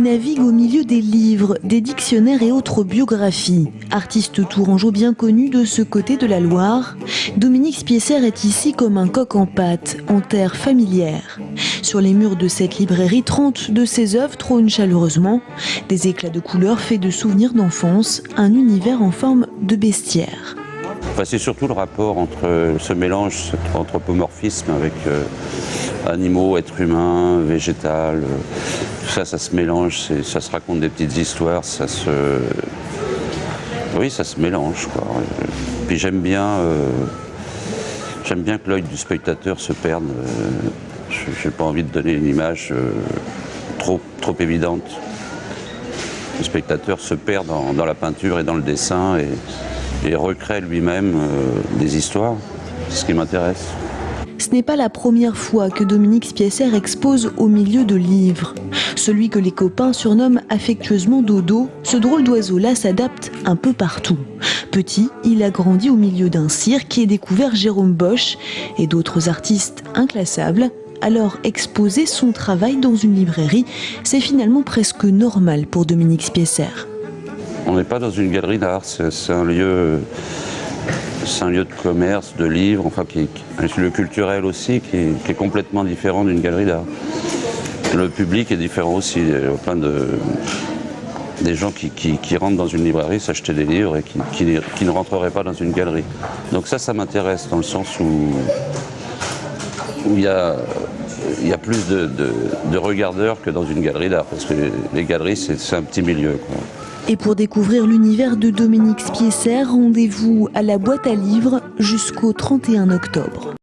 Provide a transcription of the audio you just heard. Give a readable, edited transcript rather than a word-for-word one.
Il navigue au milieu des livres, des dictionnaires et autres biographies. Artiste tourangeau bien connu de ce côté de la Loire, Dominique Spiesser est ici comme un coq en pâte, en terre familière. Sur les murs de cette librairie, 30 de ses œuvres trônent chaleureusement. Des éclats de couleurs faits de souvenirs d'enfance, un univers en forme de bestiaire. Enfin, c'est surtout le rapport entre ce mélange, cet anthropomorphisme avec animaux, êtres humains, végétal. Tout ça, ça se mélange, ça se raconte des petites histoires, oui, ça se mélange, quoi. Puis j'aime bien que l'œil du spectateur se perde. Je n'ai pas envie de donner une image trop évidente. Le spectateur se perd dans la peinture et dans le dessin et recrée lui-même des histoires. C'est ce qui m'intéresse. Ce n'est pas la première fois que Dominique Spiesser expose au milieu de livres. Celui que les copains surnomment affectueusement Dodo, ce drôle d'oiseau-là s'adapte un peu partout. Petit, il a grandi au milieu d'un cirque et découvert Jérôme Bosch et d'autres artistes inclassables. Alors exposer son travail dans une librairie, c'est finalement presque normal pour Dominique Spiesser. On n'est pas dans une galerie d'art, c'est un lieu de commerce, de livres, enfin un lieu culturel aussi qui est complètement différent d'une galerie d'art. Le public est différent aussi. Il y a plein des gens qui rentrent dans une librairie s'acheter des livres et qui ne rentreraient pas dans une galerie. Donc ça m'intéresse dans le sens où il y a plus de regardeurs que dans une galerie d'art, parce que les galeries, c'est un petit milieu, quoi. Et pour découvrir l'univers de Dominique Spiesser, rendez-vous à la boîte à livres jusqu'au 31 octobre.